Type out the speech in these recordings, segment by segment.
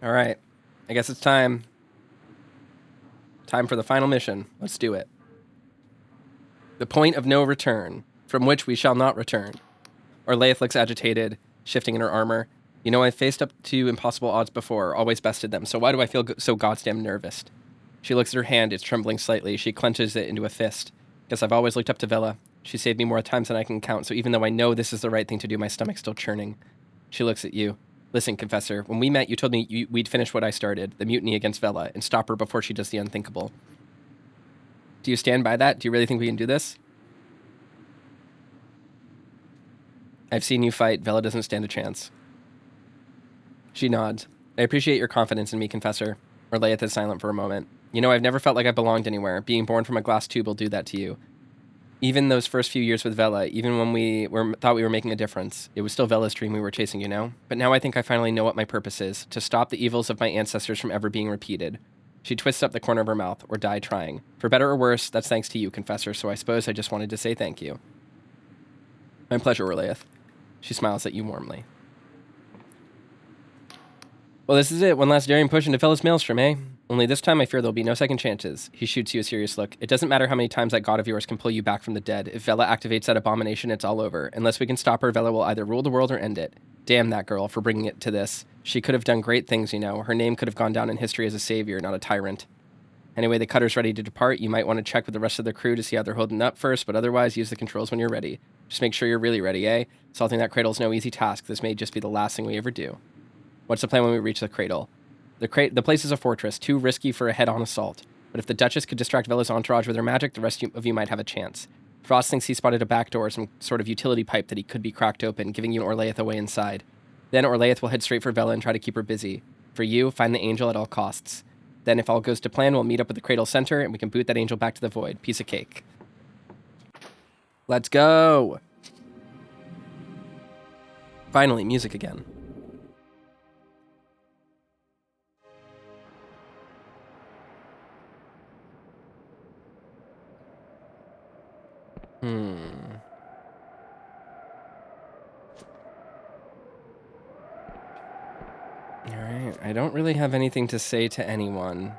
All right. I guess it's time. Time for the final mission. Let's do it. The point of no return, from which we shall not return. Orleath looks agitated, shifting in her armor. You know, I've faced up to impossible odds before, always bested them, so why do I feel so goddamn nervous? She looks at her hand, it's trembling slightly. She clenches it into a fist. Guess I've always looked up to Vela. She saved me more times than I can count, so even though I know this is the right thing to do, my stomach's still churning. She looks at you. Listen, Confessor, when we met, you told me we'd finish what I started, the mutiny against Vela, and stop her before she does the unthinkable. Do you stand by that? Do you really think we can do this? I've seen you fight. Vela doesn't stand a chance. She nods. I appreciate your confidence in me, Confessor. Orleath is silent for a moment. You know, I've never felt like I belonged anywhere. Being born from a glass tube will do that to you. Even those first few years with Vela, even when we thought we were making a difference, it was still Vela's dream we were chasing, you know? But now I think I finally know what my purpose is, to stop the evils of my ancestors from ever being repeated. She twists up the corner of her mouth, or die trying. For better or worse, that's thanks to you, Confessor, so I suppose I just wanted to say thank you. My pleasure, Orleath. She smiles at you warmly. Well, this is it. One last daring push into Vela's maelstrom, eh? Only this time I fear there'll be no second chances. He shoots you a serious look. It doesn't matter how many times that god of yours can pull you back from the dead. If Vela activates that abomination, it's all over. Unless we can stop her, Vela will either rule the world or end it. Damn that girl for bringing it to this. She could have done great things, you know. Her name could have gone down in history as a savior, not a tyrant. Anyway, the cutter's ready to depart. You might want to check with the rest of the crew to see how they're holding up first, but otherwise use the controls when you're ready. Just make sure you're really ready, eh? Salting that cradle's no easy task. This may just be the last thing we ever do. What's the plan when we reach the cradle? The place is a fortress, too risky for a head-on assault. But if the Duchess could distract Vela's entourage with her magic, the rest of you might have a chance. Frost thinks he spotted a back door, some sort of utility pipe that he could be cracked open, giving you and Orleath a way inside. Then Orleath will head straight for Vela and try to keep her busy. For you, find the angel at all costs. Then, if all goes to plan, we'll meet up at the cradle center, and we can boot that angel back to the void. Piece of cake. Let's go! Finally, music again. Alright, I don't really have anything to say to anyone.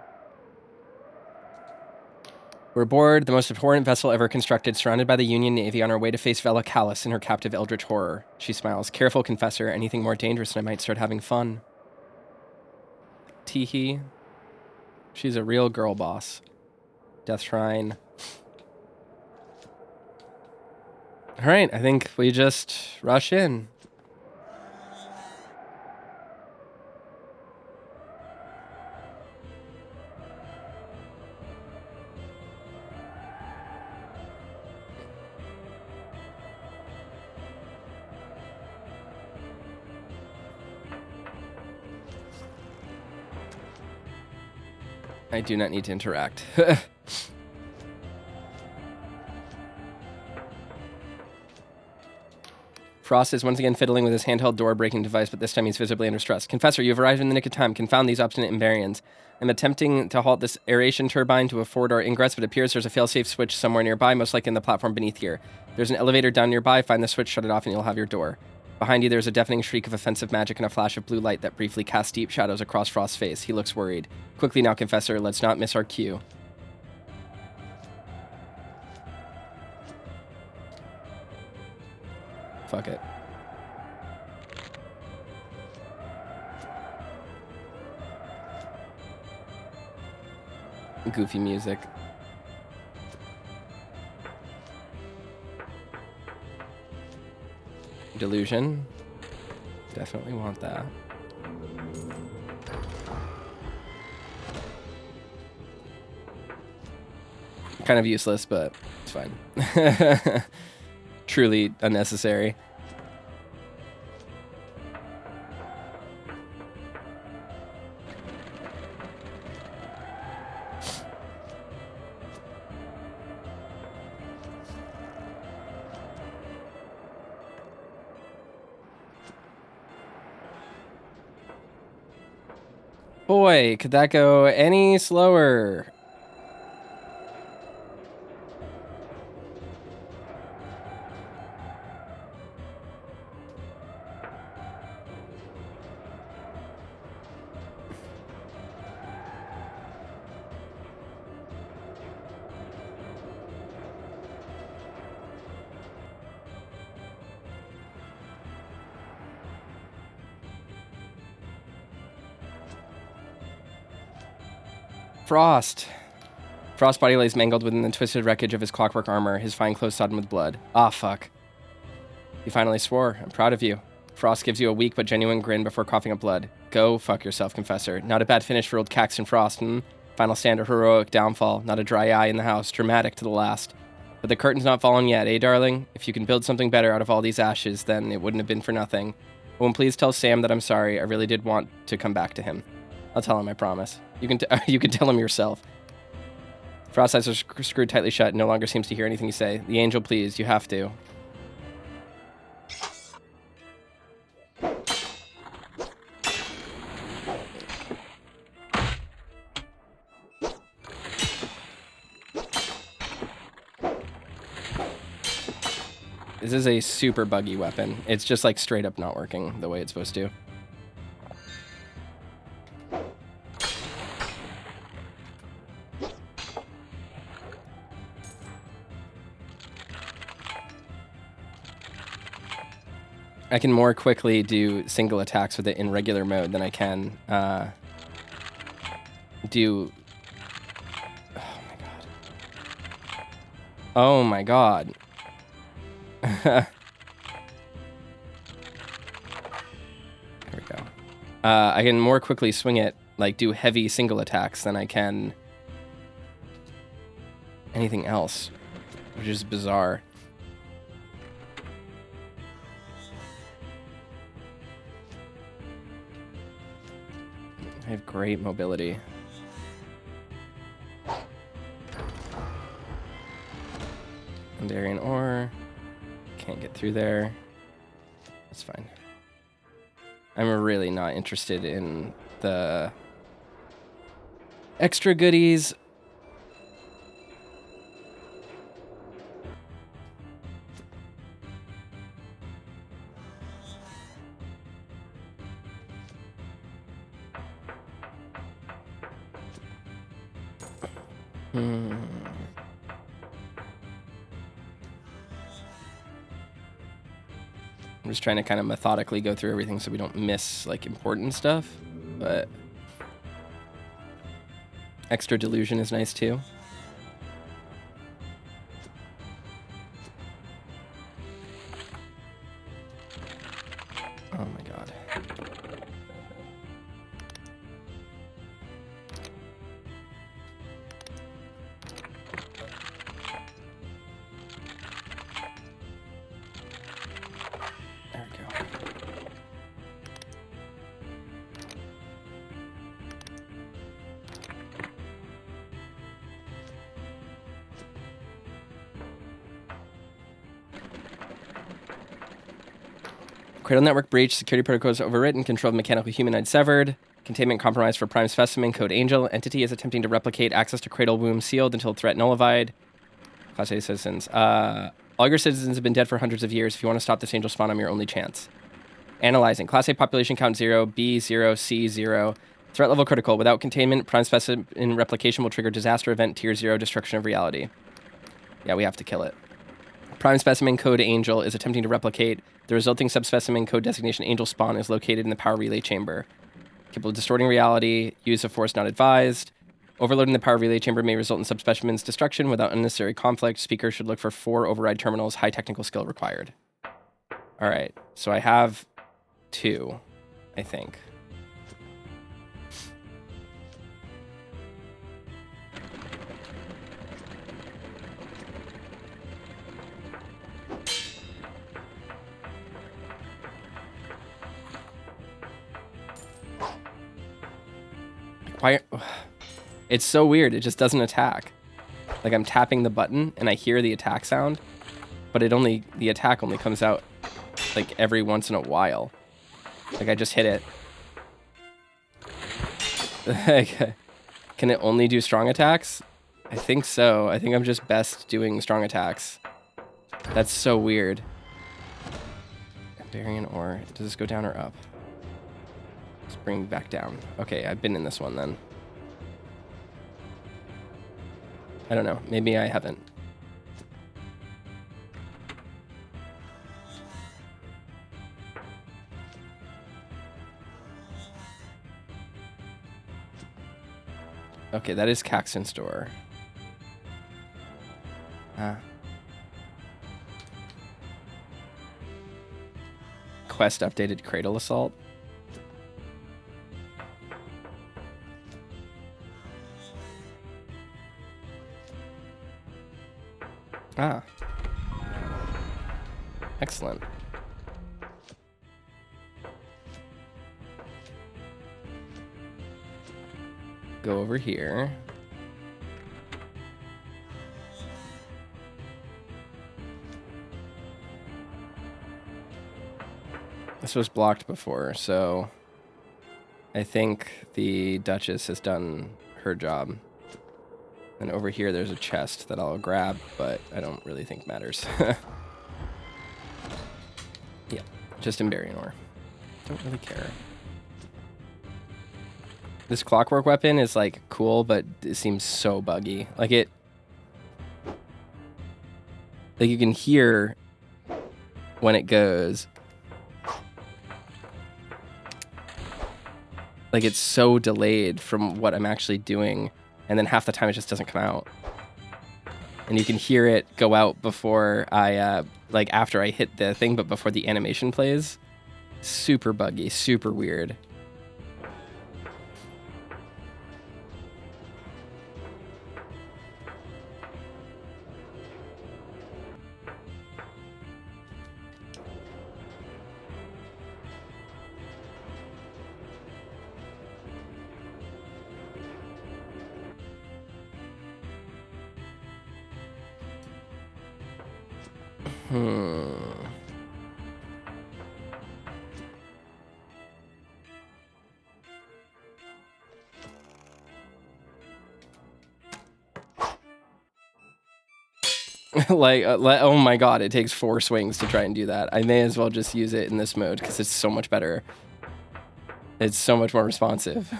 We're aboard the most important vessel ever constructed, surrounded by the Union Navy, on our way to face Vela Callous in her captive eldritch horror. She smiles. Careful, Confessor. Anything more dangerous and I might start having fun. Teehee. She's a real girl boss. Death Shrine. Alright, I think we just rush in. I do not need to interact. Frost is once again fiddling with his handheld door-breaking device, but this time he's visibly under stress. Confessor, you have arrived in the nick of time. Confound these obstinate Invarians. I'm attempting to halt this aeration turbine to afford our ingress, but it appears there's a fail-safe switch somewhere nearby, most likely in the platform beneath here. There's an elevator down nearby. Find the switch, shut it off, and you'll have your door. Behind you, there's a deafening shriek of offensive magic and a flash of blue light that briefly casts deep shadows across Frost's face. He looks worried. Quickly now, Confessor, let's not miss our cue. Fuck it. Goofy music. Delusion. Definitely want that. Kind of useless, but it's fine. Truly unnecessary. Boy, could that go any slower? Frost. Frost's body lays mangled within the twisted wreckage of his clockwork armor, his fine clothes sodden with blood. Ah, fuck. You finally swore. I'm proud of you. Frost gives you a weak but genuine grin before coughing up blood. Go fuck yourself, Confessor. Not a bad finish for old Caxton Frost, Final stand, a heroic downfall. Not a dry eye in the house. Dramatic to the last. But the curtain's not fallen yet, eh, darling? If you can build something better out of all these ashes, then it wouldn't have been for nothing. Oh, and please tell Sam that I'm sorry. I really did want to come back to him. I'll tell him, I promise. You can you can tell him yourself. Frost's eyes are screwed tightly shut and no longer seems to hear anything you say. The angel, please. You have to. This is a super buggy weapon. It's just like straight up not working the way it's supposed to. I can more quickly do single attacks with it in regular mode than I can do... Oh my god. There we go. I can more quickly swing it, like do heavy single attacks than I can anything else, which is bizarre. I have great mobility. Andarian ore. Can't get through there. That's fine. I'm really not interested in the extra goodies. I'm just trying to kind of methodically go through everything so we don't miss, like, important stuff, but extra Delusion is nice, too. Oh my god. Cradle network breach, security protocols overwritten, control of mechanical humanoid severed, containment compromised for prime specimen, code angel, entity is attempting to replicate, access to cradle womb sealed until threat nullified. Class A citizens. All your citizens have been dead for hundreds of years. If you want to stop this angel spawn, I'm your only chance. Analyzing. Class A population count 0, B 0, C 0. Threat level critical. Without containment, prime specimen replication will trigger disaster event tier 0, destruction of reality. Yeah, we have to kill it. Prime specimen code angel is attempting to replicate. The resulting subspecimen code designation angel spawn is located in the power relay chamber. Capable of distorting reality. Use of force not advised. Overloading the power relay chamber may result in subspecimen's destruction without unnecessary conflict. Speaker should look for 4 override terminals. High technical skill required. All right, so I have 2, I think. Why? It's so weird. It just doesn't attack. Like, I'm tapping the button and I hear the attack sound, but the attack only comes out like every once in a while. Like, I just hit it. Like, can it only do strong attacks? I think so. I think I'm just best doing strong attacks. That's so weird. Variant ore. Does this go down or up? Let's bring me back down. Okay, I've been in this one then. I don't know. Maybe I haven't. Okay, that is Caxton's door. Ah. Quest updated Cradle Assault. Ah. Excellent. Go over here. This was blocked before, so I think the Duchess has done her job. And over here there's a chest that I'll grab, but I don't really think matters. Yeah, just Emberian ore. Don't really care. This clockwork weapon is like cool, but it seems so buggy. Like you can hear when it goes. Like it's so delayed from what I'm actually doing, and then half the time it just doesn't come out. And you can hear it go out before I, like after I hit the thing, but before the animation plays. Super buggy, super weird. like, oh my god, it takes 4 swings to try and do that. I may as well just use it in this mode because it's so much better. It's so much more responsive.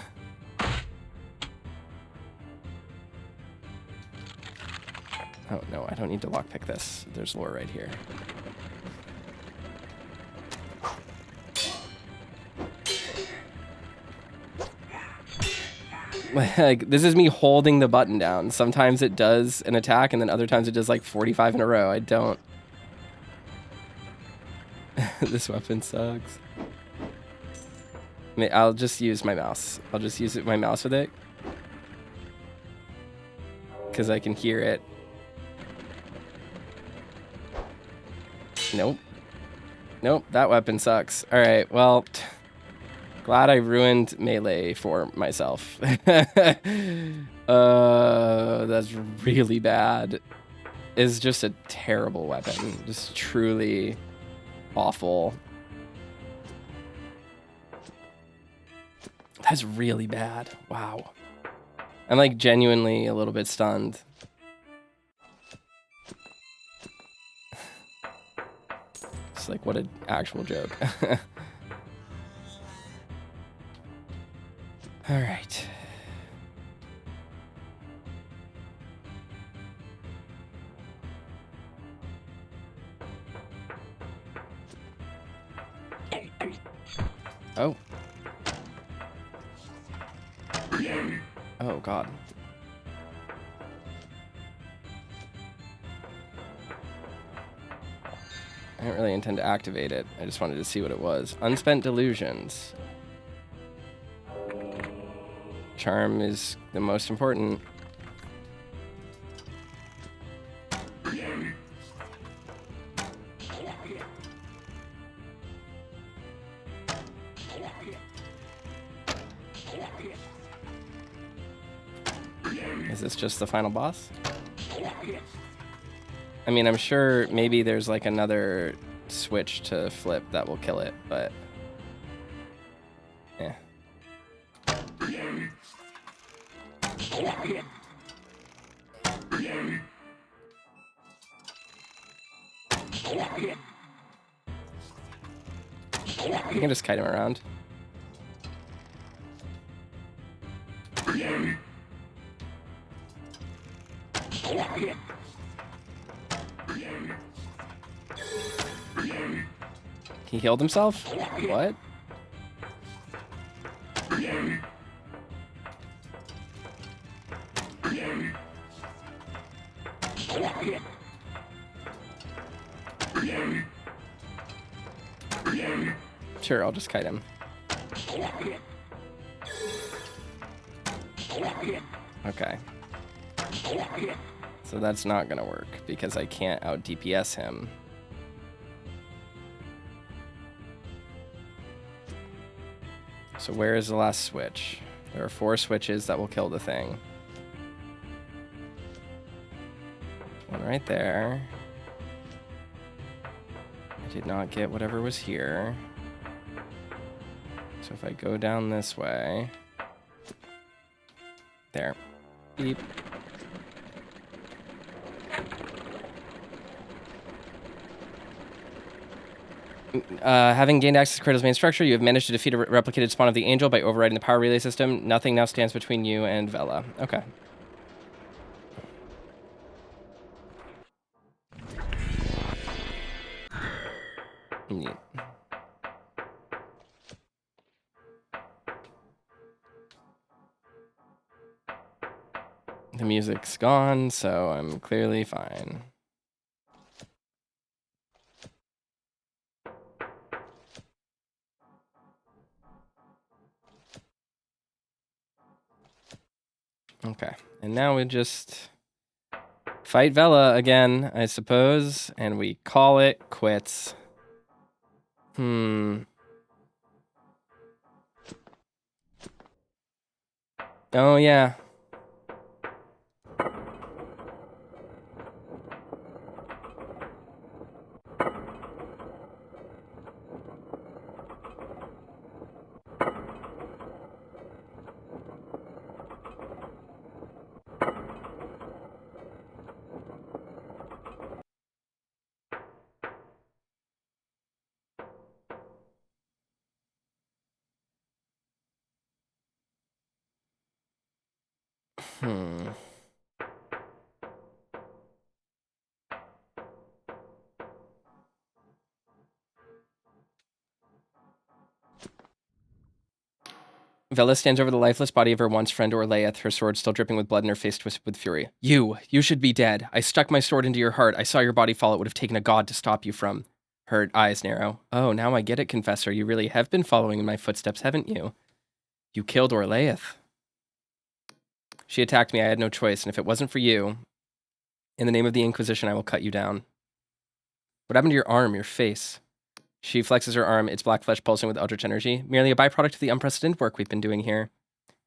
Oh no, I don't need to lockpick this. There's lore right here. Like, this is me holding the button down. Sometimes it does an attack, and then other times it does like 45 in a row. I don't... This weapon sucks. I'll just use my mouse. I'll just use my mouse with it. Because I can hear it. Nope. Nope, that weapon sucks. Alright, well... Glad I ruined melee for myself. That's really bad. It's just a terrible weapon. Just truly awful. That's really bad. Wow. I'm like genuinely a little bit stunned. It's like, what an actual joke. All right. Oh. Oh, God. I didn't really intend to activate it. I just wanted to see what it was. Unspent Delusions. Charm is the most important. Is this just the final boss? I mean, I'm sure maybe there's like another switch to flip that will kill it, but... yeah. You can just kite him around. He healed himself? What? Sure, I'll just kite him. Okay. So that's not gonna work because I can't out DPS him. So where is the last switch? There are 4 switches that will kill the thing. One right there. I did not get whatever was here. So if I go down this way... There. Beep. Having gained access to Cradle's main structure, you have managed to defeat a replicated spawn of the Angel by overriding the power relay system. Nothing now stands between you and Vela. Okay. Neat. The music's gone, so I'm clearly fine. Okay, and now we just fight Vela again, I suppose, and we call it quits. Oh, yeah. Vela stands over the lifeless body of her once friend Orleath, her sword still dripping with blood and her face twisted with fury. You should be dead. I stuck my sword into your heart. I saw your body fall. It would have taken a god to stop you from... Her eyes narrow. Oh, now I get it, Confessor. You really have been following in my footsteps, haven't you? You killed Orleath. She attacked me. I had no choice, and if it wasn't for you, in the name of the Inquisition, I will cut you down. What happened to your arm, your face? She flexes her arm, its black flesh pulsing with eldritch energy. Merely a byproduct of the unprecedented work we've been doing here.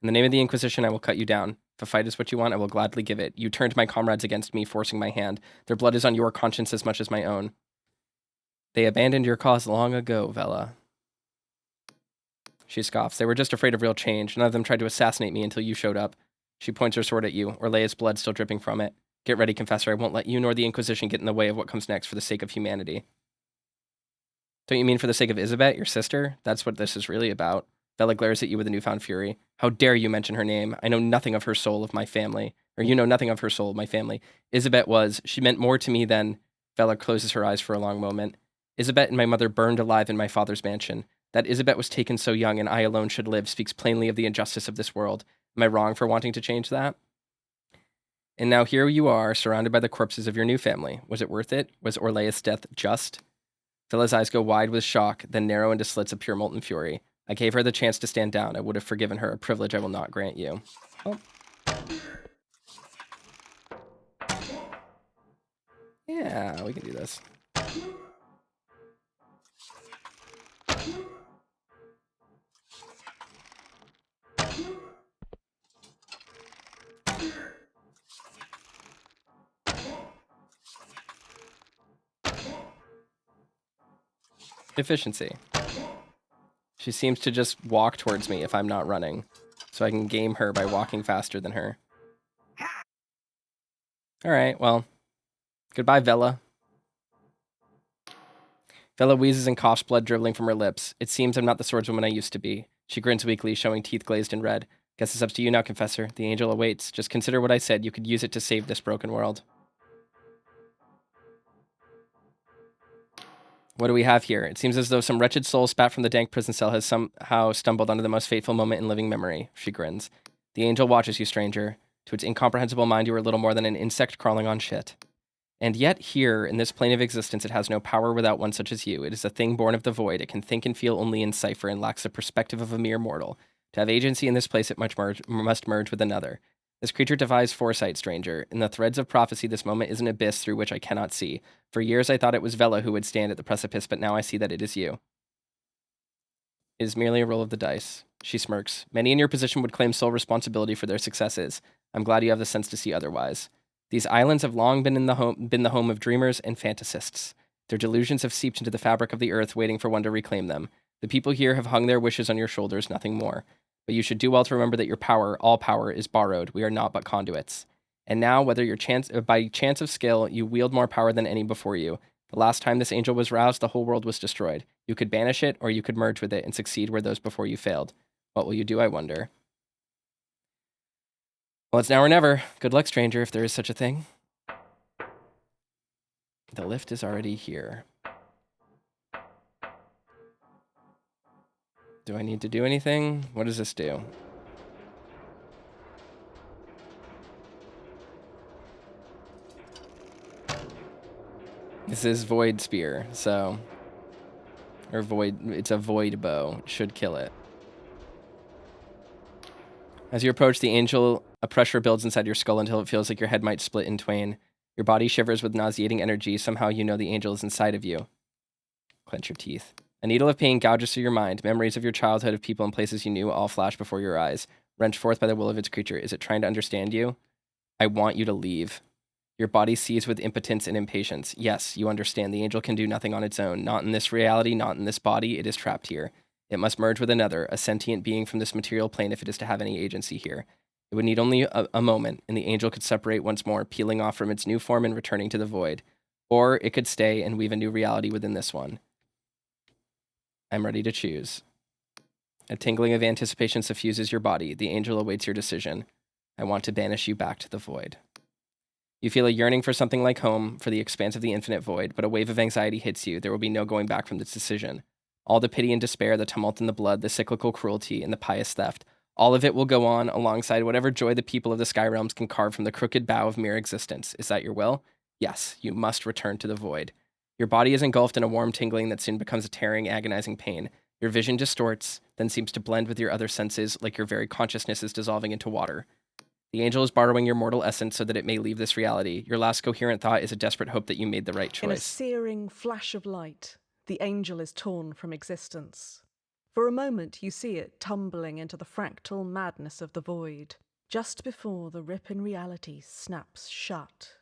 In the name of the Inquisition, I will cut you down. If a fight is what you want, I will gladly give it. You turned my comrades against me, forcing my hand. Their blood is on your conscience as much as my own. They abandoned your cause long ago, Vela. She scoffs. They were just afraid of real change. None of them tried to assassinate me until you showed up. She points her sword at you, Orleath's blood still dripping from it. Get ready, Confessor. I won't let you nor the Inquisition get in the way of what comes next for the sake of humanity. Don't you mean for the sake of Isabet, your sister? That's what this is really about. Vela glares at you with a newfound fury. How dare you mention her name? I know nothing of her soul of my family. Or you know nothing of her soul of my family. Isabet was. She meant more to me than... Vela closes her eyes for a long moment. Isabet and my mother burned alive in my father's mansion. That Isabet was taken so young and I alone should live speaks plainly of the injustice of this world. Am I wrong for wanting to change that? And now here you are, surrounded by the corpses of your new family. Was it worth it? Was Orleath's death just? Vela's eyes go wide with shock, then narrow into slits of pure molten fury. I gave her the chance to stand down. I would have forgiven her, a privilege I will not grant you. Oh. Yeah, we can do this. Efficiency. She seems to just walk towards me if I'm not running, so I can game her by walking faster than her. Alright, well, goodbye, Vela. Vela wheezes and coughs, blood dribbling from her lips. It seems I'm not the swordswoman I used to be. She grins weakly, showing teeth glazed in red. Guess it's up to you now, Confessor. The angel awaits. Just consider what I said. You could use it to save this broken world. What do we have here? It seems as though some wretched soul spat from the dank prison cell has somehow stumbled onto the most fateful moment in living memory. She grins. The angel watches you, stranger. To its incomprehensible mind, you are little more than an insect crawling on shit. And yet here, in this plane of existence, it has no power without one such as you. It is a thing born of the void. It can think and feel only in cipher and lacks the perspective of a mere mortal. To have agency in this place, it must merge with another. This creature defies foresight, stranger. In the threads of prophecy, this moment is an abyss through which I cannot see. For years I thought it was Vela who would stand at the precipice, but now I see that it is you. It is merely a roll of the dice. She smirks. Many in your position would claim sole responsibility for their successes. I'm glad you have the sense to see otherwise. These islands have long been the home of dreamers and fantasists. Their delusions have seeped into the fabric of the earth, waiting for one to reclaim them. The people here have hung their wishes on your shoulders, nothing more. But you should do well to remember that your power, all power, is borrowed. We are not but conduits. And now, whether by chance of skill, you wield more power than any before you. The last time this angel was roused, the whole world was destroyed. You could banish it, or you could merge with it and succeed where those before you failed. What will you do, I wonder? Well, it's now or never. Good luck, stranger, if there is such a thing. The lift is already here. Do I need to do anything? What does this do? This is Void Spear, so... Or Void... It's a Void Bow. It should kill it. As you approach the angel, a pressure builds inside your skull until it feels like your head might split in twain. Your body shivers with nauseating energy. Somehow you know the angel is inside of you. Clench your teeth. A needle of pain gouges through your mind. Memories of your childhood, of people and places you knew, all flash before your eyes. Wrenched forth by the will of its creature. Is it trying to understand you? I want you to leave. Your body seethes with impotence and impatience. Yes, you understand. The angel can do nothing on its own. Not in this reality, not in this body. It is trapped here. It must merge with another, a sentient being from this material plane if it is to have any agency here. It would need only a moment, and the angel could separate once more, peeling off from its new form and returning to the void. Or it could stay and weave a new reality within this one. I'm ready to choose. A tingling of anticipation suffuses your body. The angel awaits your decision. I want to banish you back to the void. You feel a yearning for something like home, for the expanse of the infinite void, but a wave of anxiety hits you. There will be no going back from this decision. All the pity and despair, the tumult in the blood, the cyclical cruelty, and the pious theft, all of it will go on alongside whatever joy the people of the Sky Realms can carve from the crooked bow of mere existence. Is that your will? Yes, you must return to the void. Your body is engulfed in a warm tingling that soon becomes a tearing, agonizing pain. Your vision distorts, then seems to blend with your other senses, like your very consciousness is dissolving into water. The angel is borrowing your mortal essence so that it may leave this reality. Your last coherent thought is a desperate hope that you made the right choice. In a searing flash of light, the angel is torn from existence. For a moment, you see it tumbling into the fractal madness of the void, just before the rip in reality snaps shut.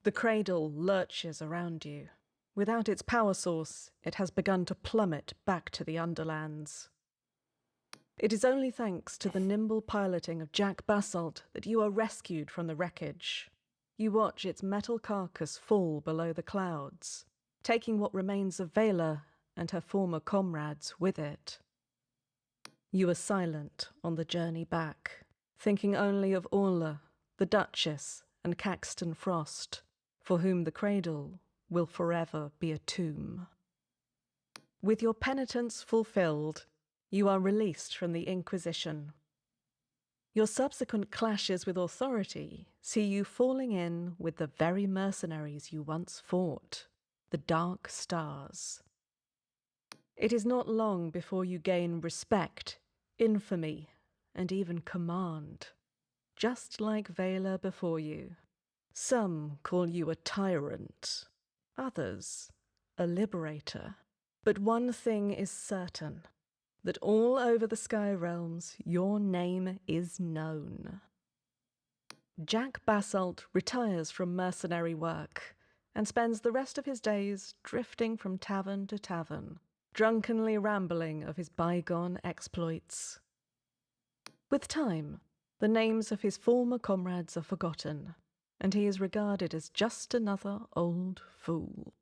The cradle lurches around you. Without its power source, it has begun to plummet back to the underlands. It is only thanks to the nimble piloting of Jack Basalt that you are rescued from the wreckage. You watch its metal carcass fall below the clouds, taking what remains of Vela and her former comrades with it. You are silent on the journey back, thinking only of Orla, the Duchess, and Caxton Frost, for whom the cradle will forever be a tomb. With your penitence fulfilled, you are released from the Inquisition. Your subsequent clashes with authority see you falling in with the very mercenaries you once fought, the Dark Stars. It is not long before you gain respect, infamy, and even command, just like Vela before you. Some call you a tyrant, others a liberator. But one thing is certain, that all over the Sky Realms your name is known. Jack Basalt retires from mercenary work and spends the rest of his days drifting from tavern to tavern, drunkenly rambling of his bygone exploits. With time, the names of his former comrades are forgotten, and he is regarded as just another old fool.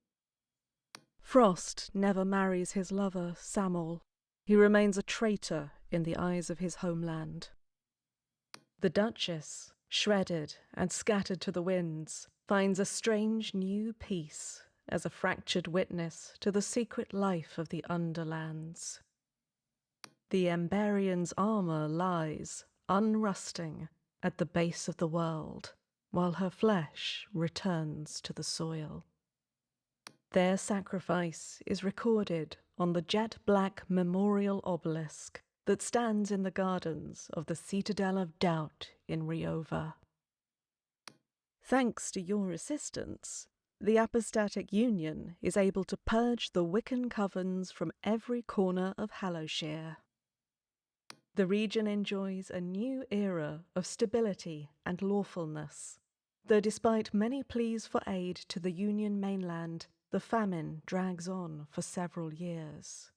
Frost never marries his lover, Samol. He remains a traitor in the eyes of his homeland. The Duchess, shredded and scattered to the winds, finds a strange new peace as a fractured witness to the secret life of the Underlands. The Emberian's armour lies, unrusting, at the base of the world, while her flesh returns to the soil. Their sacrifice is recorded on the jet-black memorial obelisk that stands in the gardens of the Citadel of Doubt in Riova. Thanks to your assistance, the Apostatic Union is able to purge the Wiccan covens from every corner of Hallowshire. The region enjoys a new era of stability and lawfulness, though despite many pleas for aid to the Union mainland, the famine drags on for several years.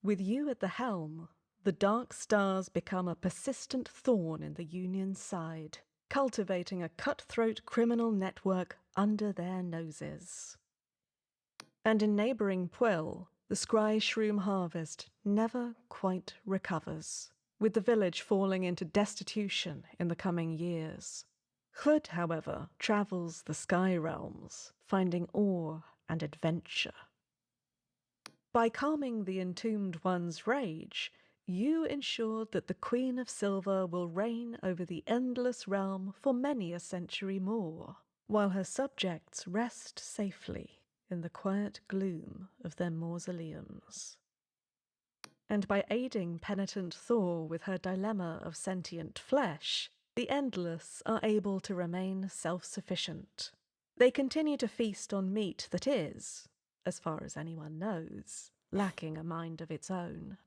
With you at the helm, the dark stars become a persistent thorn in the Union's side, cultivating a cutthroat criminal network under their noses. And in neighbouring Puel, the scry shroom harvest never quite recovers, with the village falling into destitution in the coming years. Hood, however, travels the sky realms, finding awe and adventure. By calming the Entombed One's rage, you ensured that the Queen of Silver will reign over the endless realm for many a century more, while her subjects rest safely in the quiet gloom of their mausoleums. And by aiding penitent Thor with her dilemma of sentient flesh, the Endless are able to remain self-sufficient. They continue to feast on meat that is, as far as anyone knows, lacking a mind of its own.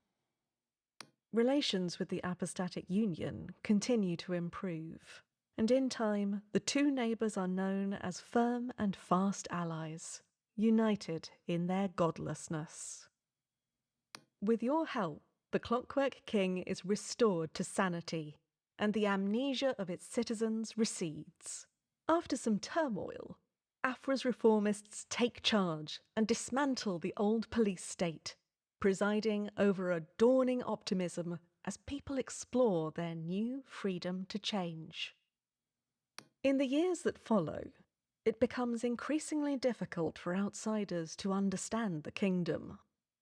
Relations with the Apostatic Union continue to improve, and in time, the two neighbours are known as firm and fast allies, united in their godlessness. With your help, the Clockwork King is restored to sanity, and the amnesia of its citizens recedes. After some turmoil, Afra's reformists take charge and dismantle the old police state, presiding over a dawning optimism as people explore their new freedom to change. In the years that follow, it becomes increasingly difficult for outsiders to understand the kingdom.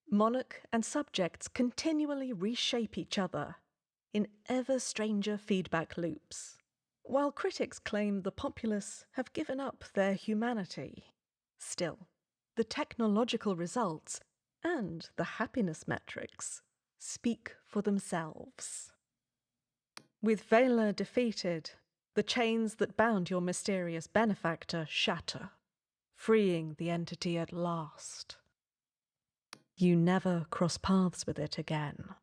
Monarch and subjects continually reshape each other in ever stranger feedback loops. While critics claim the populace have given up their humanity, still, the technological results and the happiness metrics speak for themselves. With Vela defeated, the chains that bound your mysterious benefactor shatter, freeing the entity at last. You never cross paths with it again.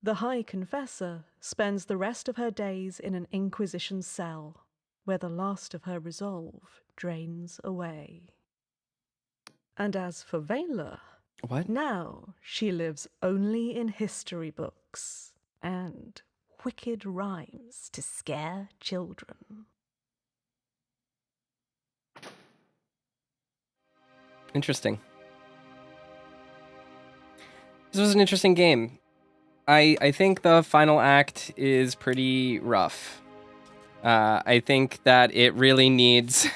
The High Confessor spends the rest of her days in an Inquisition cell, where the last of her resolve drains away. And as for Vela, What? now she lives only in history books and wicked rhymes to scare children. Interesting. This was an interesting game. I think the final act is pretty rough. I think that it really needs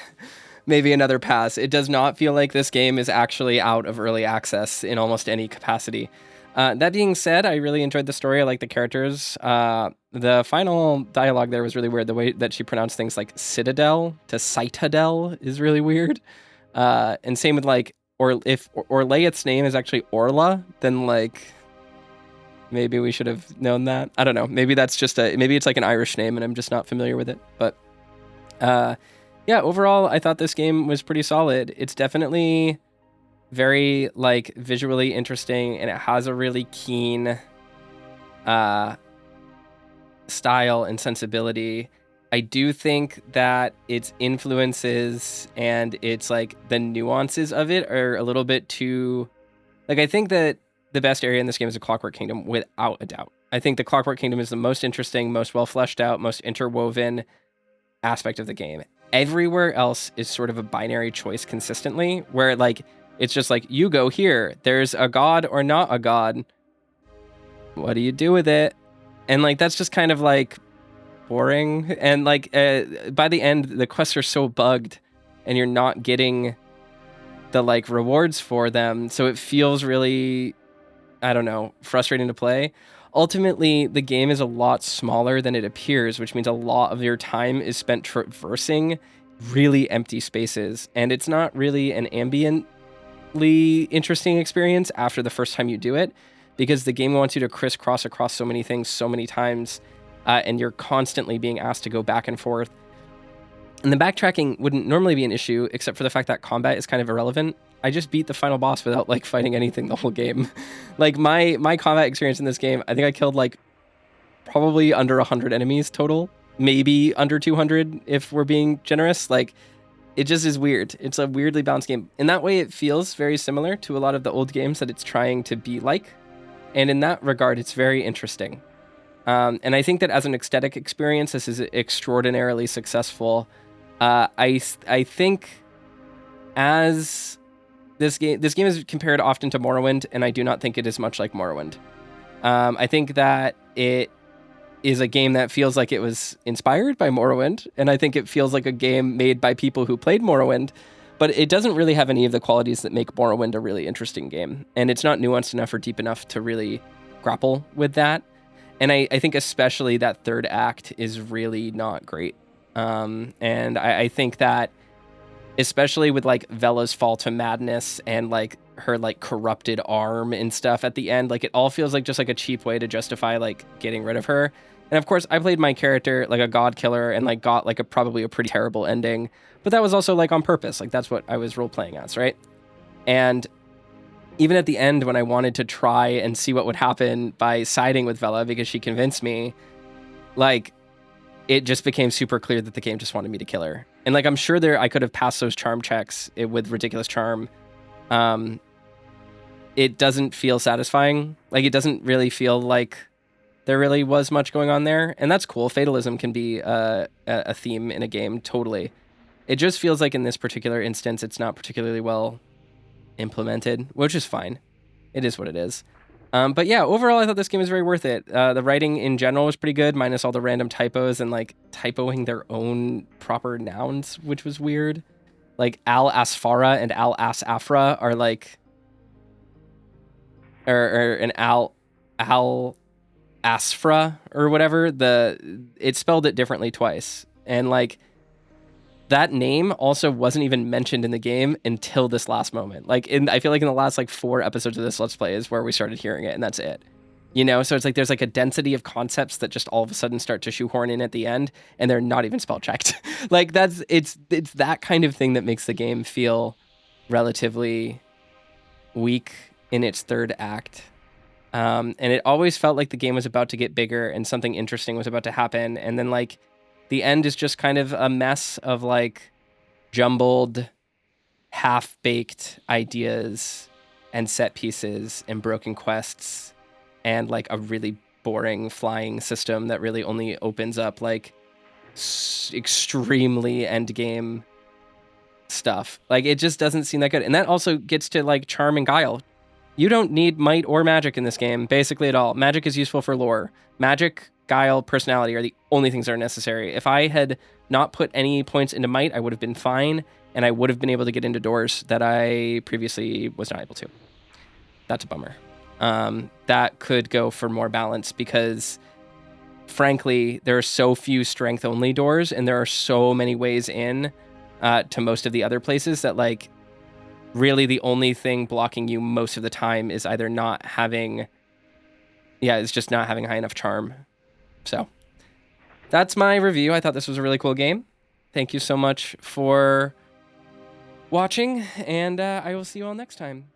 maybe another pass. It does not feel like this game is actually out of early access in almost any capacity. That being said, I really enjoyed the story. I like the characters. The final dialogue there was really weird. The way that she pronounced things like citadel to citadel is really weird. And same with like, or if Orlaith's name is actually Orla, then like maybe we should have known that. I don't know. Maybe that's just maybe it's like an Irish name and I'm just not familiar with it. But yeah, overall, I thought this game was pretty solid. It's definitely very like visually interesting and it has a really keen style and sensibility. I do think that its influences and its like the nuances of it are a little bit too, like, I think that the best area in this game is the Clockwork Kingdom without a doubt. I think the Clockwork Kingdom is the most interesting, most well fleshed out, most interwoven aspect of the game. Everywhere else is sort of a binary choice consistently, where like it's just like you go here, there's a god or not a god. What do you do with it? And like that's just kind of like boring. And like by the end, the quests are so bugged, and you're not getting the like rewards for them, so it feels really, I don't know, frustrating to play. ultimately the game is a lot smaller than it appears, which means a lot of your time is spent traversing really empty spaces, and it's not really an ambiently interesting experience after the first time you do it, because the game wants you to crisscross across so many things so many times, and you're constantly being asked to go back and forth. And the backtracking wouldn't normally be an issue, except for the fact that combat is kind of irrelevant. I just beat the final boss without like fighting anything the whole game. Like my combat experience in this game, I think I killed like probably under 100 enemies total, maybe under 200 if we're being generous. Like it just is weird. It's a weirdly balanced game. In that way, it feels very similar to a lot of the old games that it's trying to be like. And in that regard, it's very interesting. And I think that as an aesthetic experience, this is extraordinarily successful. I think as this game is compared often to Morrowind, and I do not think it is much like Morrowind. I think that it is a game that feels like it was inspired by Morrowind, and I think it feels like a game made by people who played Morrowind, but it doesn't really have any of the qualities that make Morrowind a really interesting game, and it's not nuanced enough or deep enough to really grapple with that. And I think especially that third act is really not great. And I think that especially with like Vela's fall to madness and like her like corrupted arm and stuff at the end, like it all feels like just like a cheap way to justify like getting rid of her. And of course I played my character like a god killer and like got like probably a pretty terrible ending, but that was also like on purpose. Like that's what I was role playing as, right? And even at the end when I wanted to try and see what would happen by siding with Vela because she convinced me, like it just became super clear that the game just wanted me to kill her. And like, I'm sure I could have passed those charm checks with ridiculous charm. It doesn't feel satisfying. Like it doesn't really feel like there really was much going on there. And that's cool. Fatalism can be a theme in a game. Totally. It just feels like in this particular instance, it's not particularly well implemented, which is fine. It is what it is. But yeah, overall, I thought this game was very worth it. The writing in general was pretty good, minus all the random typos and like typoing their own proper nouns, which was weird. Like Al Asfara and Al Asafra are like, or an Al Asfra or whatever. It spelled it differently twice, and like that name also wasn't even mentioned in the game until this last moment. Like I feel like in the last like 4 episodes of this Let's Play is where we started hearing it, and that's it. You know, so it's like there's like a density of concepts that just all of a sudden start to shoehorn in at the end, and they're not even spell checked. Like it's that kind of thing that makes the game feel relatively weak in its third act. And it always felt like the game was about to get bigger and something interesting was about to happen, and then like the end is just kind of a mess of like jumbled, half-baked ideas and set pieces and broken quests and like a really boring flying system that really only opens up like extremely endgame stuff. Like it just doesn't seem that good. And that also gets to like charm and guile. You don't need might or magic in this game, basically at all. Magic is useful for lore. Magic, guile, personality are the only things that are necessary. If I had not put any points into might, I would have been fine, and I would have been able to get into doors that I previously was not able to. That's a bummer. That could go for more balance because, frankly, there are so few strength-only doors, and there are so many ways in to most of the other places that, like, really the only thing blocking you most of the time is either not having... Yeah, it's just not having high enough charm. So that's my review. I thought this was a really cool game. Thank you so much for watching, and I will see you all next time.